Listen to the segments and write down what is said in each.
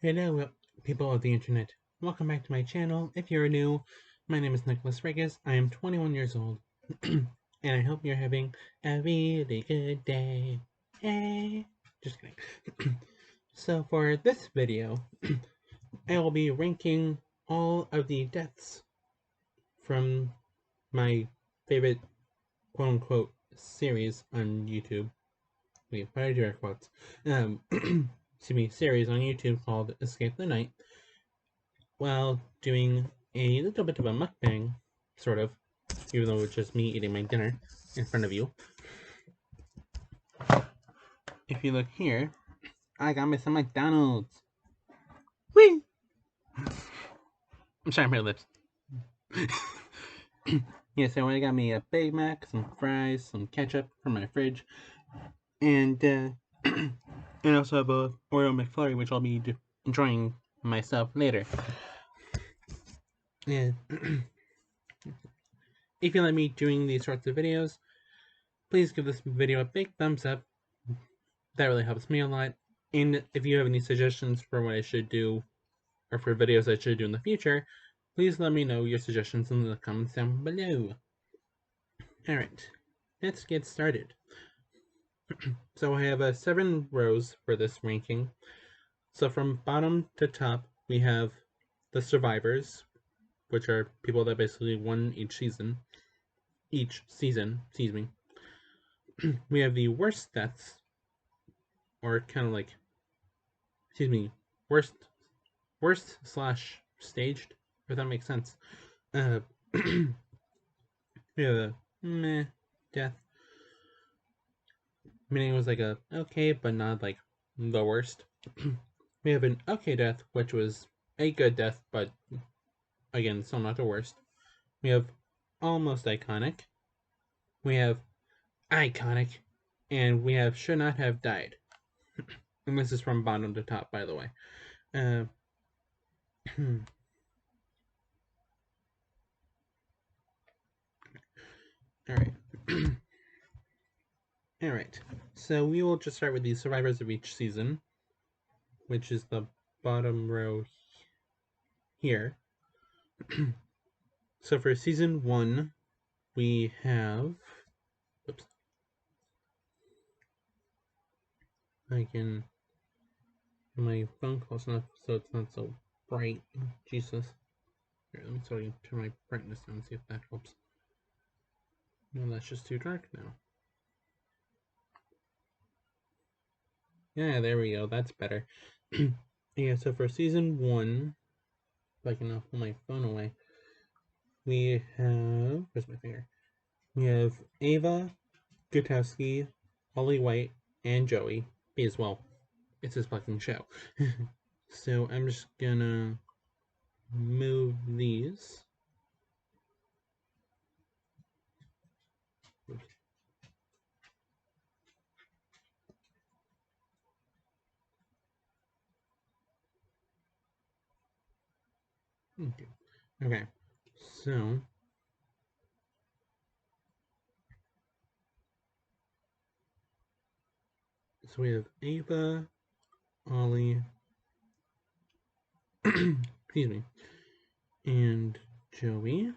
Hello, people of the internet. Welcome back to my channel. If you're new, my name is Nicholas Regis. I am 21 years old, and I hope you're having a really good day. Hey, just kidding. So for this video, I will be ranking all of the deaths from my favorite quote-unquote series on YouTube. Wait, why did I do air quotes? Excuse me, series on YouTube called Escape the Night, while doing a little bit of a mukbang, sort of, even though it's just me eating my dinner in front of you. If you look here, I got me some McDonald's. Whee! I'm sorry, my lips. Yeah, so I got me a Big Mac, some fries, some ketchup from my fridge, and and also have a Oreo McFlurry, which I'll be enjoying myself later. Yeah. If you like me doing these sorts of videos, please give this video a big thumbs up. That really helps me a lot. And if you have any suggestions for what I should do, or for videos I should do in the future, please let me know your suggestions in the comments down below. Alright, let's get started. So I have 7 rows for this ranking. So from bottom to top, we have the survivors, which are people that basically won each season. Excuse me. We have the worst deaths, or kind of like, excuse me, worst slash staged, if that makes sense. We have a meh death, meaning it was like a okay, but not like the worst. We have an okay death, which was a good death, but again, still not the worst. We have almost iconic. We have iconic, and we have should not have died. And this is from bottom to top, by the way. Alright. Alright. So we will just start with the survivors of each season, which is the bottom row here. So for season 1, we have... Oops. I can... My phone close enough so it's not so bright. Jesus. Here, let me turn my brightness down and see if that helps. No, that's just too dark now. Yeah, there we go. That's better. Yeah, so for season 1, if I can now pull my phone away, we have... Where's my finger? We have Ava, Gutowski, Holly White, and Joey. Me as well. It's his fucking show. So I'm just gonna move these. Oops. Okay, so we have Ava, Ollie, excuse me, and Joey.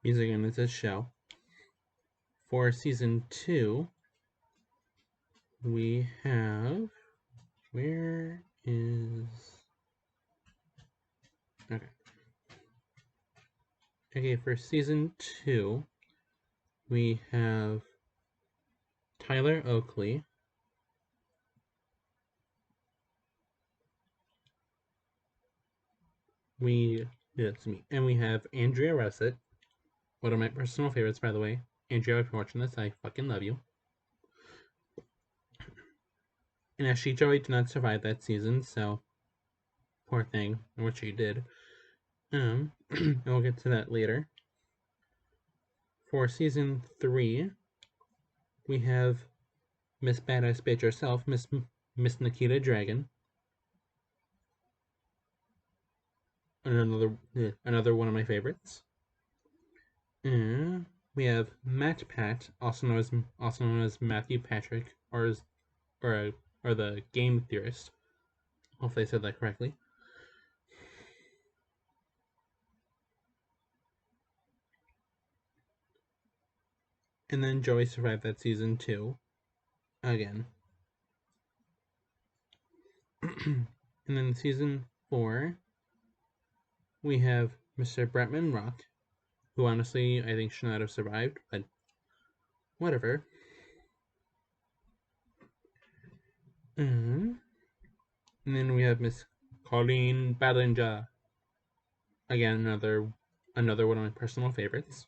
Music and it's a show. For season 2, we have... Where is... Okay. Okay, for season 2, we have Tyler Oakley, that's me, and we have Andrea Russet, one of my personal favorites, by the way. Andrea, if you're watching this, I fucking love you. And actually, Joey did not survive that season, so poor thing, what she did. And we'll get to that later. For season 3, we have Miss Badass Bitch herself, Miss Nikita Dragon. Another one of my favorites. And we have Matpat, also known as Matthew Patrick, or or the game theorist. Hopefully I said that correctly. And then Joey survived that season too. Again. And then season 4, we have Mr. Bretman Rock, who honestly I think should not have survived, but whatever. And then we have Miss Colleen Ballinger. Again, another one of my personal favorites.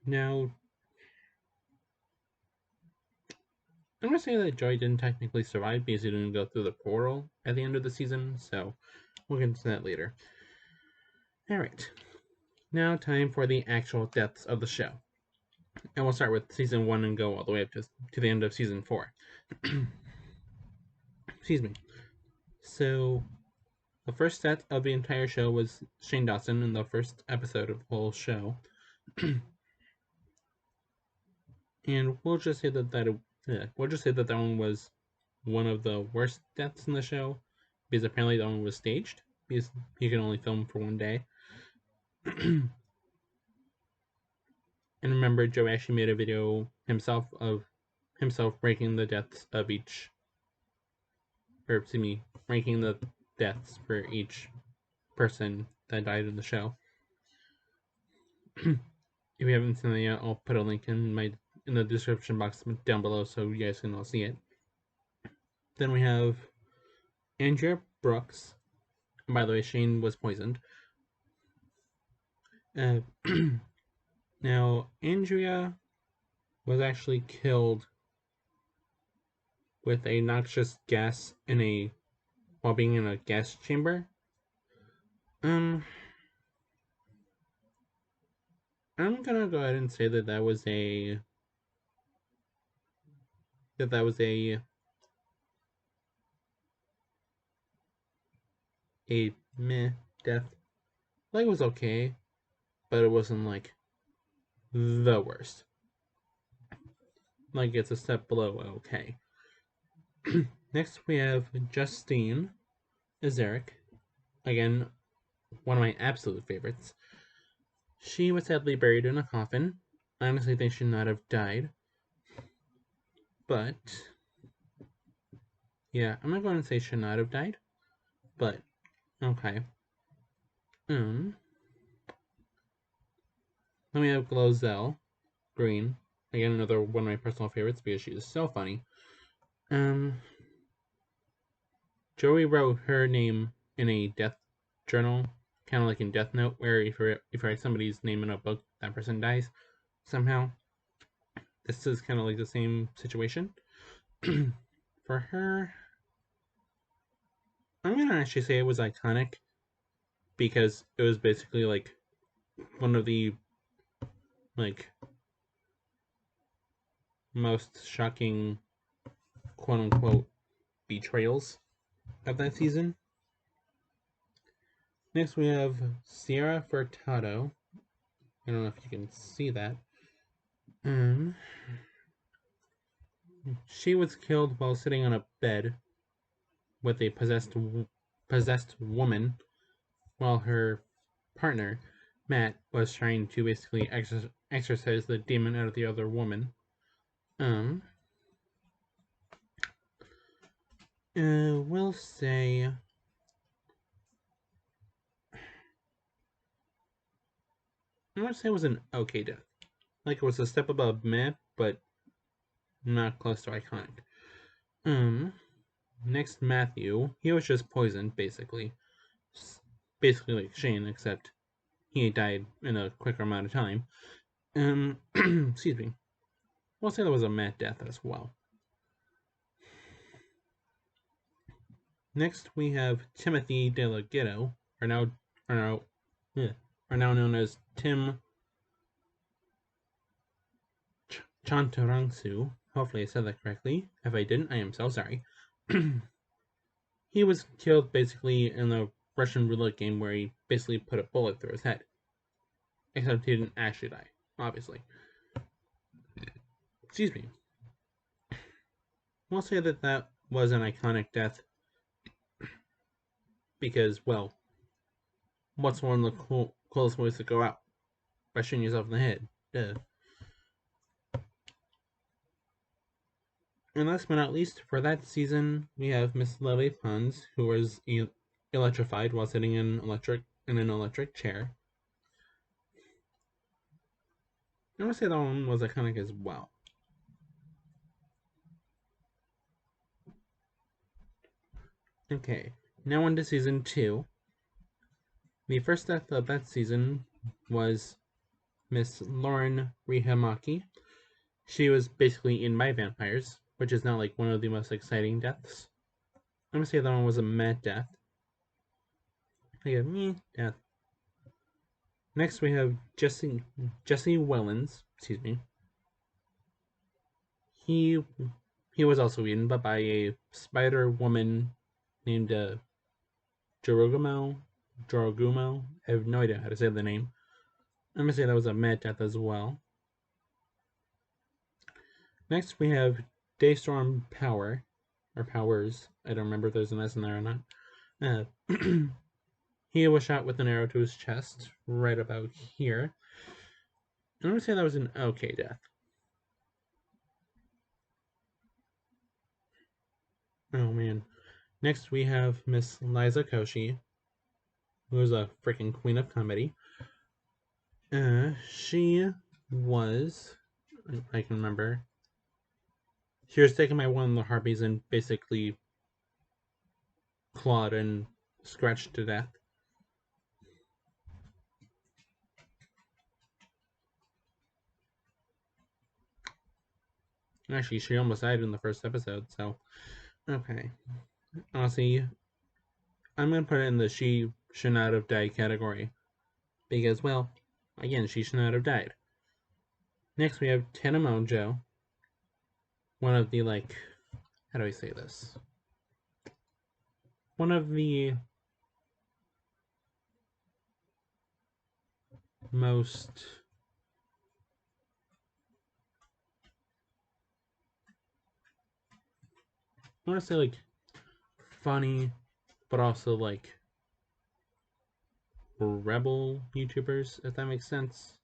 Now, I'm gonna say that Joey didn't technically survive because he didn't go through the portal at the end of the season, so we'll get into that later. Alright, now time for the actual deaths of the show. And we'll start with season 1 and go all the way up to the end of season 4. Excuse me. So, the first death of the entire show was Shane Dawson in the first episode of the whole show. And we'll just say that one was one of the worst deaths in the show, because apparently that one was staged, because you can only film for one day. And remember, Joe actually made a video himself of himself ranking the deaths of each, or excuse me, ranking the deaths for each person that died in the show. If you haven't seen it yet, I'll put a link in the description box down below so you guys can all see it. Then we have Andrea Brooks. By the way, Shane was poisoned. Now, Andrea was actually killed with a noxious gas while being in a gas chamber. I'm gonna go ahead and say that was a meh death. Like, it was okay, but it wasn't like the worst. Like, it's a step below okay. Next we have Justine Azaric. Again, one of my absolute favorites. She was sadly buried in a coffin. I honestly think she should not have died. But yeah, I'm not going to say she should not have died. But okay. Then we have Glozell Green. Again, another one of my personal favorites because she is so funny. Joey wrote her name in a death journal, kind of like in Death Note, where if you write somebody's name in a book, that person dies somehow. This is kind of like the same situation. For her, I'm gonna actually say it was iconic because it was basically like one of the most shocking quote unquote betrayals of that season. Next we have Sierra Fertato. I don't know if you can see that. She was killed while sitting on a bed with a possessed woman, while her partner, Matt, was trying to basically exorcise the demon out of the other woman. We'll say I would say it was an okay death. Like, it was a step above meh, but not close to iconic. Next, Matthew. He was just poisoned, basically. Basically like Shane, except he died in a quicker amount of time. Excuse me. We'll say that was a meh death as well. Next, we have Timothy de la Ghetto, or now known as Tim Chantarungsu. Hopefully I said that correctly. If I didn't, I am so sorry. He was killed basically in the Russian roulette game where he basically put a bullet through his head. Except he didn't actually die, obviously. Excuse me. We'll say that that was an iconic death because, well, what's one of the coolest ways to go out? By shooting yourself in the head. Duh. And last but not least, for that season, we have Miss Lily Pons, who was electrified while sitting in an electric chair. I would say that one was iconic as well. Okay, now on to season 2. The first death of that season was Miss Lauren Rihamaki. She was basically eaten by vampires, which is not like one of the most exciting deaths. I'm gonna say that one was a meh death. Like a meh death. Next we have Jesse Wellens. Excuse me. He was also eaten, but by a spider woman named Jorogumo. I have no idea how to say the name. I'm gonna say that was a meh death as well. Next we have Daystorm Power, or Powers. I don't remember if there's an S in there or not. He was shot with an arrow to his chest, right about here. I'm gonna say that was an okay death. Oh man. Next we have Miss Liza Koshy, who is a freaking queen of comedy. She was, I can remember, she was taken by one of the harpies and basically clawed and scratched to death. Actually, she almost died in the first episode, so okay. Honestly, I'm gonna put it in the she should not have died category. Because, well, again, she should not have died. Next we have Tanamojo. One of the, like, how do I say this? One of the most I want to say like funny, but also like rebel YouTubers, if that makes sense.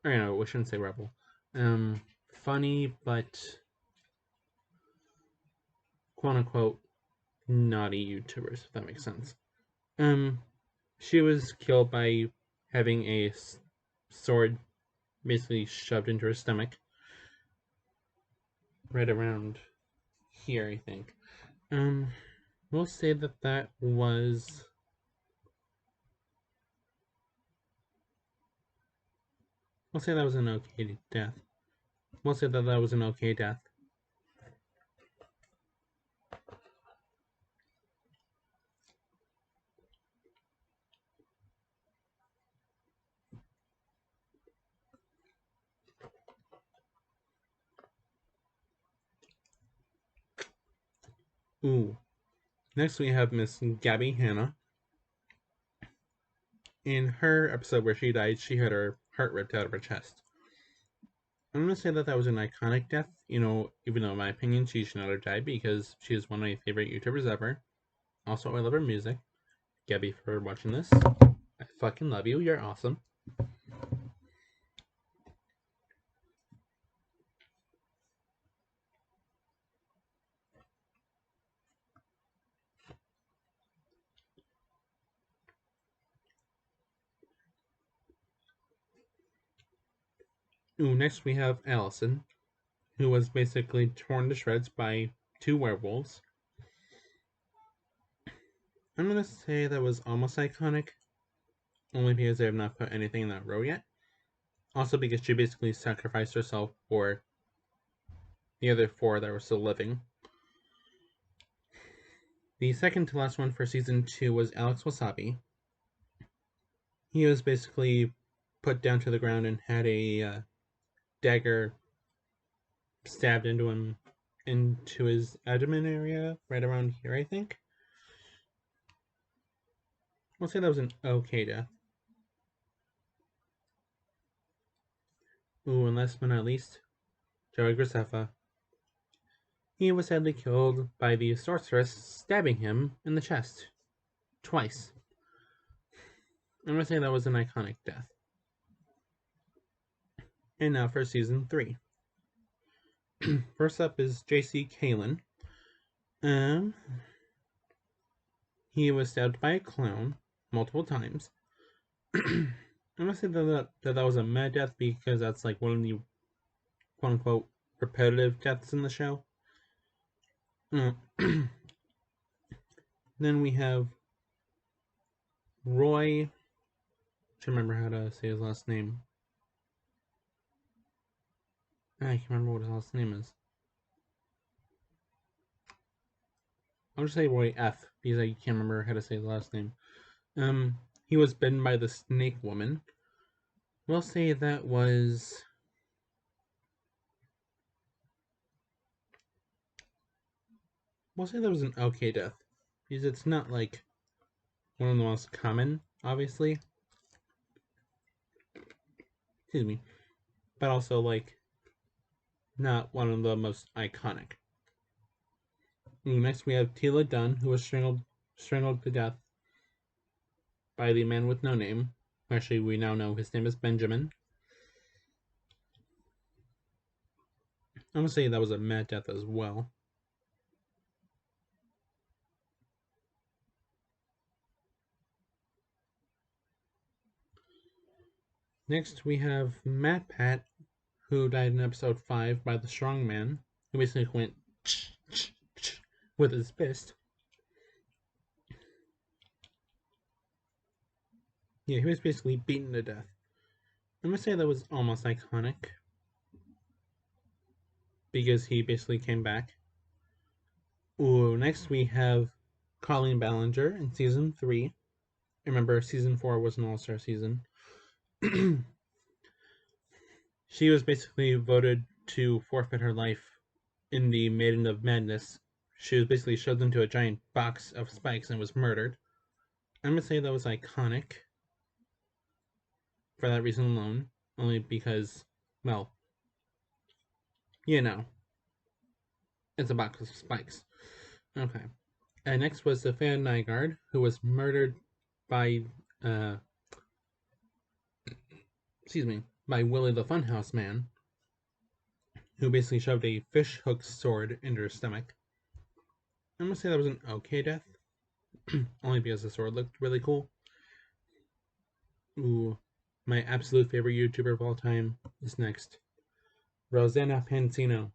Or you know, we shouldn't say rebel. Funny but quote unquote naughty YouTubers, if that makes sense. She was killed by having a sword basically shoved into her stomach, right around here, I think. We'll say that that was. We'll say that was an okay death. We'll say that that was an okay death. Ooh. Next we have Miss Gabby Hanna. In her episode where she died, she had her heart ripped out of her chest. I'm gonna say that that was an iconic death. You know, even though in my opinion she should not have died because she is one of my favorite YouTubers ever. Also, I love her music. Gabby, for watching this, I fucking love you. You're awesome. Ooh, next we have Allison, who was basically torn to shreds by 2 werewolves. I'm gonna say that was almost iconic, only because they have not put anything in that row yet. Also because she basically sacrificed herself for the other 4 that were still living. The second to last one for season 2 was Alex Wasabi. He was basically put down to the ground and had a dagger stabbed into him, into his abdomen area, right around here, I think. We'll say that was an okay death. Ooh, and last but not least, Joey Graceffa. He was sadly killed by the sorceress stabbing him in the chest twice. I'm gonna say that was an iconic death. And now for season 3. First up is JC Kalyn. He was stabbed by a clown multiple times. I'm gonna say that was a mad death because that's like one of the quote unquote repetitive deaths in the show. Then we have Roy. I can't remember how to say his last name. I can't remember what his last name is. I'll just say Roy F because I can't remember how to say his last name. He was bitten by the snake woman. We'll say that was. We'll say that was an okay death because it's not like one of the most common, obviously. Excuse me, but also like not one of the most iconic. Next, we have Tila Dunn, who was strangled to death by the man with no name. Actually, we now know his name is Benjamin. I'm gonna say that was a mad death as well. Next, we have Matpat, who died in episode 5 by the strong man, who basically went with his fist. Yeah, he was basically beaten to death. I'm gonna say that was almost iconic because he basically came back. Ooh, next we have Colleen Ballinger in season 3. Remember, season 4 was an all-star season. She was basically voted to forfeit her life in the Maiden of Madness. She was basically shoved into a giant box of spikes and was murdered. I'm gonna say that was iconic for that reason alone, only because, well, you know, it's a box of spikes. Okay. And next was the Fan Nygaard, who was murdered by, by Willie the Funhouse Man, who basically shoved a fish hook sword into her stomach. I'm gonna say that was an okay death, only because the sword looked really cool. Ooh, my absolute favorite YouTuber of all time is next. Rosanna Pansino.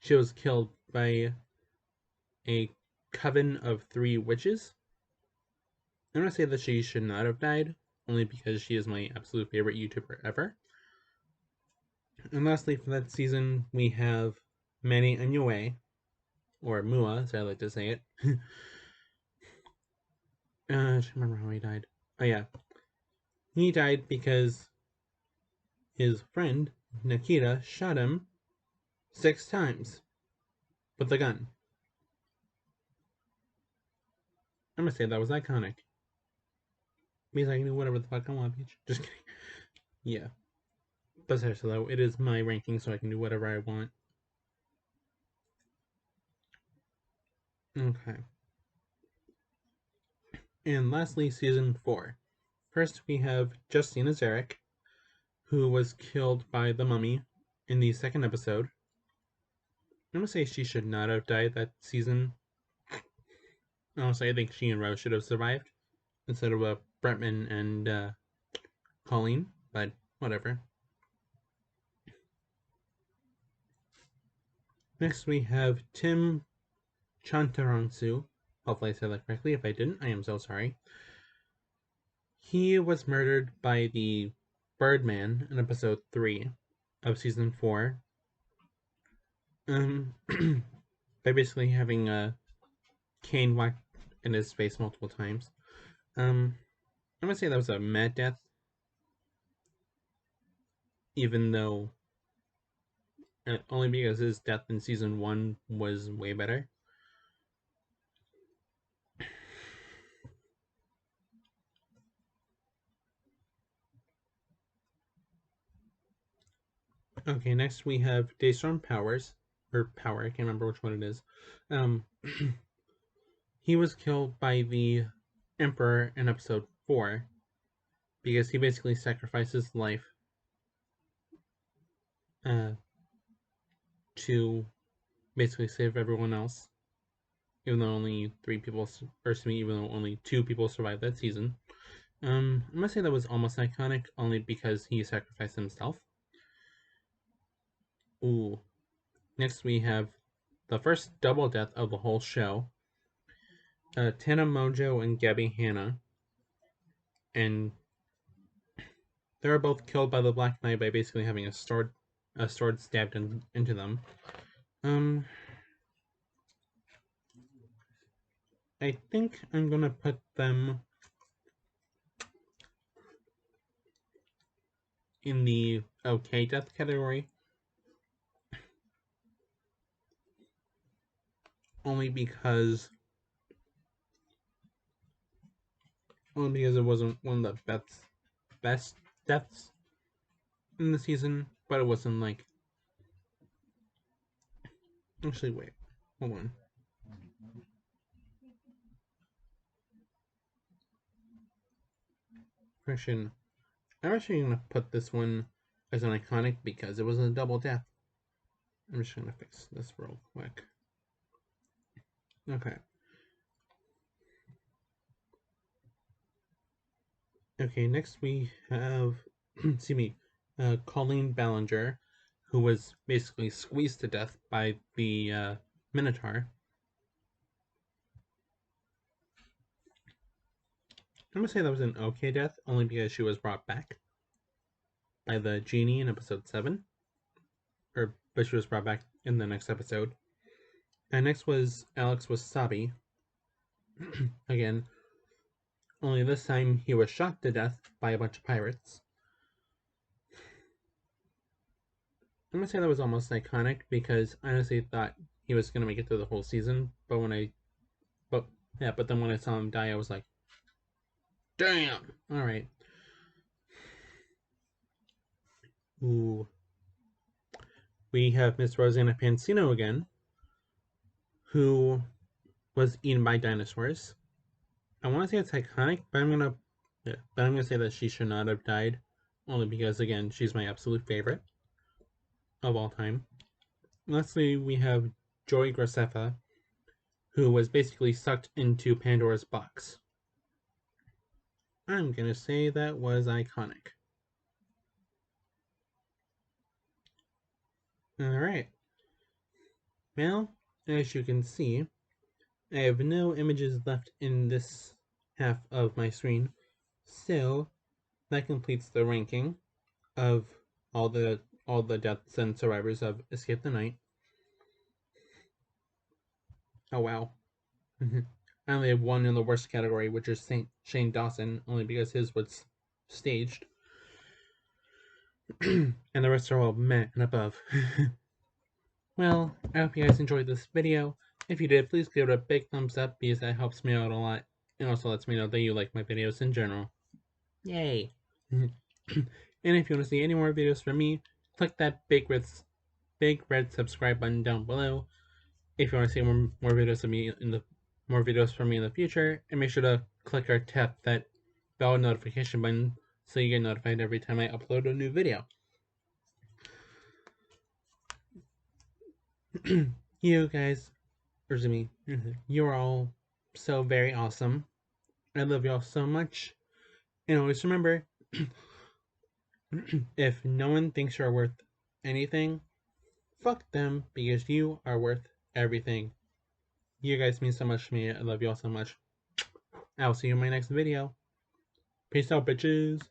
She was killed by a coven of 3 witches. I'm gonna say that she should not have died, only because she is my absolute favorite YouTuber ever. And lastly, for that season, we have Manny Anyoue, or Mua, as I like to say it. I don't remember how he died. Oh yeah, he died because his friend Nikita shot him 6 times with a gun. I'm gonna say that was iconic. Means I can do whatever the fuck I want, bitch. Just kidding. Yeah. But seriously though, it is my ranking, so I can do whatever I want. Okay. And lastly, season 4. First, we have Justina Zarek, who was killed by the mummy in the 2nd episode. I'm gonna say she should not have died that season. Honestly, I think she and Rose should have survived instead of Bretman and Colleen, but whatever. Next, we have Tim Chantarungsu. Hopefully, I said that correctly. If I didn't, I am so sorry. He was murdered by the Birdman in episode 3 of season 4. By basically having a cane whacked in his face multiple times. I'm gonna say that was a mad death, even though only because his death in season 1 was way better. Okay, next we have Daystorm Powers, or power. I can't remember which one it is. Um, he was killed by the Emperor in episode 4 because he basically sacrificed his life uh, to basically save everyone else. Even though only 3 people, or to me, even though only 2 people survived that season. I'm gonna say that was almost iconic, only because he sacrificed himself. Ooh. Next we have the first double death of the whole show. Tana Mojo and Gabby Hanna. And they were both killed by the Black Knight by basically having a sword stabbed into them. I think I'm gonna put them in the okay death category. Only because it wasn't one of the best deaths in the season, but it wasn't like. Actually, wait, hold on. Question. I'm actually gonna put this one as an iconic because it was a double death. I'm just gonna fix this real quick. Okay. Okay, next we have, excuse me, Colleen Ballinger, who was basically squeezed to death by the Minotaur. I'm gonna say that was an okay death, only because she was brought back by the genie in episode 7. But she was brought back in the next episode. And next was Alex Wasabi. Again, only this time he was shot to death by a bunch of pirates. I'm gonna say that was almost iconic because I honestly thought he was gonna make it through the whole season, but then when I saw him die, I was like, damn! Alright. Ooh. We have Miss Rosanna Pansino again, who was eaten by dinosaurs. I want to say it's iconic, but I'm gonna say that she should not have died, only because again she's my absolute favorite of all time. Lastly, we have Joey Graceffa, who was basically sucked into Pandora's box. I'm gonna say that was iconic. Alright. Well, as you can see, I have no images left in this half of my screen, so that completes the ranking of all the deaths and survivors of Escape the Night. Oh wow. I only have one in the worst category, which is Shane Dawson, only because his was staged. And the rest are all meh and above. Well, I hope you guys enjoyed this video. If you did, please give it a big thumbs up because that helps me out a lot. And also lets me know that you like my videos in general. Yay! And if you want to see any more videos from me, click that big red subscribe button down below. If you want to see more videos of me more videos from me in the future, and make sure to click or tap that bell notification button so you get notified every time I upload a new video. You guys, or to me, you're all so very awesome. I love y'all so much. And always remember, if no one thinks you're worth anything, fuck them, because you are worth everything. You guys mean so much to me. I love y'all so much. I'll see you in my next video. Peace out, bitches.